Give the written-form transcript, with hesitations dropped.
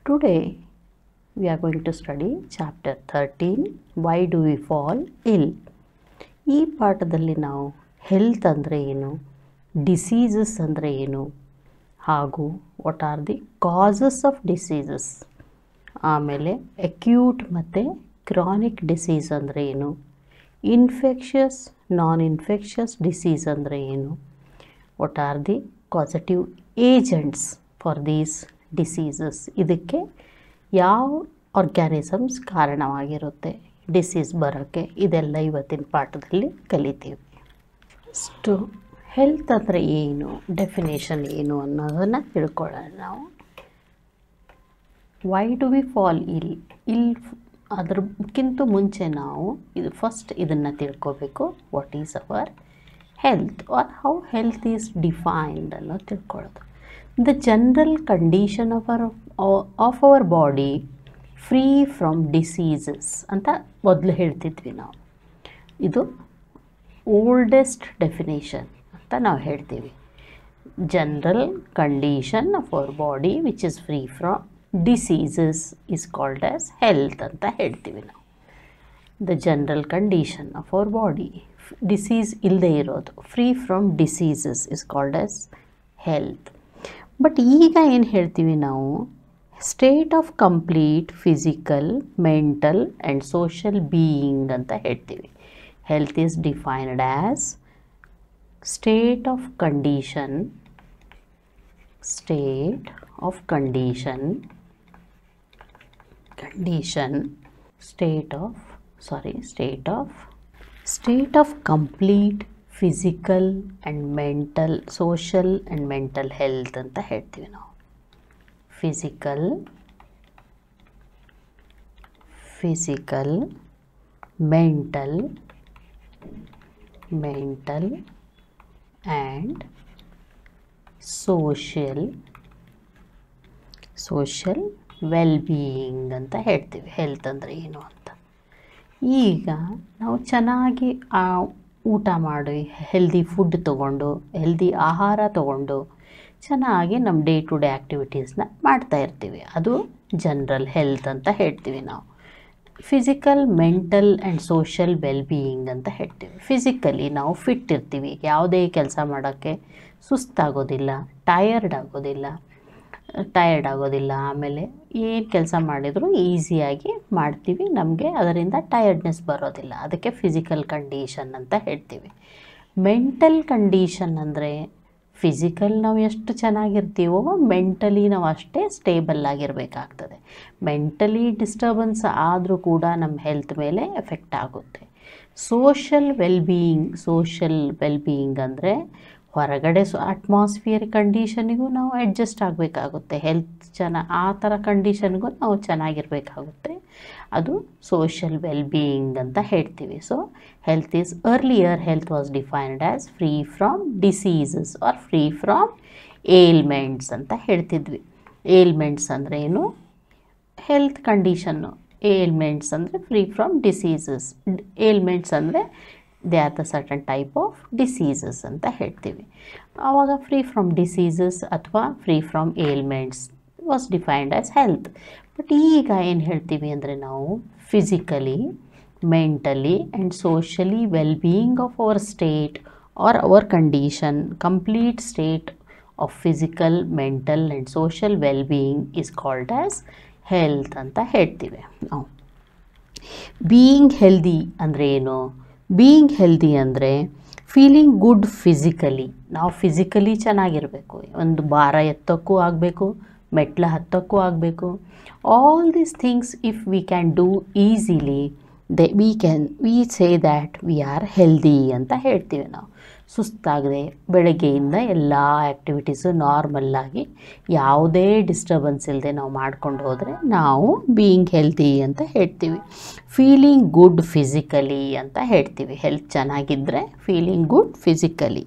Today we are going to study chapter 13, Why do we fall ill? ಈ ಪಾಠದಲ್ಲಿ ನಾವು health ಅಂದರೆ ಏನು, ಡಿಸೀಸಸ್ ಅಂದರೆ ಏನು, ಹಾಗೂ what are the causes of diseases, ಆಮೇಲೆ ಅಕ್ಯೂಟ್ ಮತ್ತು ಕ್ರಾನಿಕ್ ಡಿಸೀಸ್ ಅಂದರೆ ಏನು, ಇನ್ಫೆಕ್ಷಸ್ ನಾನ್ ಇನ್ಫೆಕ್ಷಸ್ ಡಿಸೀಸ್ ಅಂದರೆ ಏನು, what are the causative agents for these diseases, ಇದಕ್ಕೆ ಯಾವ ಆರ್ಗ್ಯಾನಿಸಮ್ಸ್ ಕಾರಣವಾಗಿರುತ್ತೆ ಡಿಸೀಸ್ ಬರೋಕ್ಕೆ, ಇದೆಲ್ಲ ಇವತ್ತಿನ ಪಾಠದಲ್ಲಿ ಕಲಿತೀವಿ. ಫಸ್ಟು ಹೆಲ್ತ್ ಅಂದರೆ ಏನು, ಡೆಫಿನೇಷನ್ ಏನು ಅನ್ನೋದನ್ನು ತಿಳ್ಕೊಳ್ಳೋಣ ನಾವು. ವೈ ಡು ವಿ ಫಾಲ್ ಇಲ್ ಅದಕ್ಕಿಂತ ಮುಂಚೆ ನಾವು ಫಸ್ಟ್ ಇದನ್ನು ತಿಳ್ಕೊಬೇಕು. What is our health or how health is defined ಅನ್ನೋದು ತಿಳ್ಕೊಳ್ಳೋದು. The general condition of our body free from diseases ಅಂತ ಮೊದಲು ಹೇಳ್ತಿದ್ವಿ ನಾವು. ಇದು ಓಲ್ಡೆಸ್ಟ್ ಡೆಫಿನೇಷನ್ ಅಂತ ನಾವು ಹೇಳ್ತೀವಿ. General condition of our body which is free from diseases is called as health ಅಂತ ಹೇಳ್ತೀವಿ ನಾವು. The general condition of our body, disease ಇಲ್ಲದೆ ಇರೋದು, free from diseases is called as health. But ಈಗ ಏನು ಹೇಳ್ತೀವಿ ನಾವು, state of complete physical, mental and social being ಅಂತ ಹೇಳ್ತೀವಿ. Health is defined as state of condition, state of complete physical and mental, social and mental health ಅಂತ ಹೇಳ್ತೀವಿ ನಾವು. Physical, mental and social wellbeing ಅಂತ ಹೇಳ್ತೀವಿ. ಹೆಲ್ತ್ ಅಂದರೆ ಏನು ಅಂತ. ಈಗ ನಾವು ಚೆನ್ನಾಗಿ ಊಟ ಮಾಡಿ, ಹೆಲ್ದಿ ಫುಡ್ ತೊಗೊಂಡು, ಹೆಲ್ದಿ ಆಹಾರ ತೊಗೊಂಡು ಚೆನ್ನಾಗಿ ನಮ್ಮ ಡೇ ಟು ಡೇ ಆ್ಯಕ್ಟಿವಿಟೀಸ್ನ ಮಾಡ್ತಾ ಇರ್ತೀವಿ. ಅದು ಜನರಲ್ ಹೆಲ್ತ್ ಅಂತ ಹೇಳ್ತೀವಿ ನಾವು. Physical, mental and social wellbeing ಅಂತ ಹೇಳ್ತೀವಿ. ಫಿಸಿಕಲಿ ನಾವು ಫಿಟ್ ಇರ್ತೀವಿ, ಯಾವುದೇ ಕೆಲಸ ಮಾಡೋಕ್ಕೆ ಸುಸ್ತಾಗೋದಿಲ್ಲ, ಟಯರ್ಡ್ ಆಗೋದಿಲ್ಲ. ಆಮೇಲೆ ಏನು ಕೆಲಸ ಮಾಡಿದರೂ ಈಸಿಯಾಗಿ ಮಾಡ್ತೀವಿ, ನಮಗೆ ಅದರಿಂದ ಟಯರ್ಡ್ನೆಸ್ ಬರೋದಿಲ್ಲ. ಅದಕ್ಕೆ ಫಿಸಿಕಲ್ ಕಂಡೀಷನ್ ಅಂತ ಹೇಳ್ತೀವಿ. ಮೆಂಟಲ್ ಕಂಡೀಷನ್ ಅಂದರೆ ಫಿಸಿಕಲ್ ನಾವು ಎಷ್ಟು ಚೆನ್ನಾಗಿರ್ತೀವೋ ಮೆಂಟಲಿ ನಾವು ಅಷ್ಟೇ ಸ್ಟೇಬಲ್ ಆಗಿರಬೇಕಾಗ್ತದೆ. ಮೆಂಟಲಿ ಡಿಸ್ಟರ್ಬೆನ್ಸ್ ಆದರೂ ಕೂಡ ನಮ್ಮ ಹೆಲ್ತ್ ಮೇಲೆ ಎಫೆಕ್ಟ್ ಆಗುತ್ತೆ. ಸೋಷಿಯಲ್ ವೆಲ್ಬೀಯಿಂಗ್ ಅಂದರೆ ಹೊರಗಡೆ ಅಟ್ಮಾಸ್ಫಿಯರ್ ಕಂಡೀಷನಿಗೂ ನಾವು ಅಡ್ಜಸ್ಟ್ ಆಗಬೇಕಾಗುತ್ತೆ. ಆ ಥರ ಕಂಡೀಷನ್ಗೂ ನಾವು ಚೆನ್ನಾಗಿರಬೇಕಾಗುತ್ತೆ. ಅದು ಸೋಷಿಯಲ್ ವೆಲ್ಬೀಯಿಂಗ್ ಅಂತ ಹೇಳ್ತೀವಿ. So health is, earlier health was defined as free from diseases or free from ailments ಅಂತ ಹೇಳ್ತಿದ್ವಿ. ಏಲ್ಮೆಂಟ್ಸ್ ಅಂದರೆ ಏನು, ಹೆಲ್ತ್ ಕಂಡೀಷನ್ನು. ಏಲ್ಮೆಂಟ್ಸ್ ಅಂದರೆ ಫ್ರೀ ಫ್ರಮ್ ಡಿಸೀಸಸ್. ಏಲ್ಮೆಂಟ್ಸ್ ಅಂದರೆ they are the certain type of diseases ಅಂತ ಹೇಳ್ತೀವಿ. ಆವಾಗ ಫ್ರೀ ಫ್ರಮ್ ಡಿಸೀಸಸ್ ಅಥವಾ free from ailments was defined as health. But ಈಗ ಏನು ಹೇಳ್ತೀವಿ ಅಂದರೆ ನಾವು physically, mentally and socially wellbeing of our state or hour condition, complete state of physical, mental and social wellbeing is called as health ಅಂತ ಹೇಳ್ತೀವಿ ನಾವು. Being healthy ಅಂದರೆ ಏನು? ಬೀಯಿಂಗ್ ಹೆಲ್ದಿ ಅಂದರೆ ಫೀಲಿಂಗ್ ಗುಡ್ ಫಿಸಿಕಲಿ. ನಾವು ಫಿಸಿಕಲಿ ಚೆನ್ನಾಗಿರಬೇಕು, ಒಂದು ಭಾರ ಎತ್ತೋಕ್ಕೂ ಆಗಬೇಕು, ಮೆಟ್ಲು ಹತ್ತೋಕ್ಕೂ ಆಗಬೇಕು. All these things if we can do easily, we say that we are healthy ಅಂತ ಹೇಳ್ತೀವಿ ನಾವು. ಸುಸ್ತಾಗದೆ ಬೆಳಗ್ಗೆಯಿಂದ ಎಲ್ಲ ಆ್ಯಕ್ಟಿವಿಟೀಸು ನಾರ್ಮಲ್ಲಾಗಿ ಯಾವುದೇ ಡಿಸ್ಟರ್ಬೆನ್ಸ್ ಇಲ್ಲದೆ ನಾವು ಮಾಡ್ಕೊಂಡು ಹೋದರೆ ನಾವು ಬೀಯಿಂಗ್ ಹೆಲ್ದಿ ಅಂತ ಹೇಳ್ತೀವಿ. ಫೀಲಿಂಗ್ ಗುಡ್ ಫಿಸಿಕಲಿ ಅಂತ ಹೇಳ್ತೀವಿ. ಹೆಲ್ತ್ ಚೆನ್ನಾಗಿದ್ದರೆ ಫೀಲಿಂಗ್ ಗುಡ್ ಫಿಸಿಕಲಿ.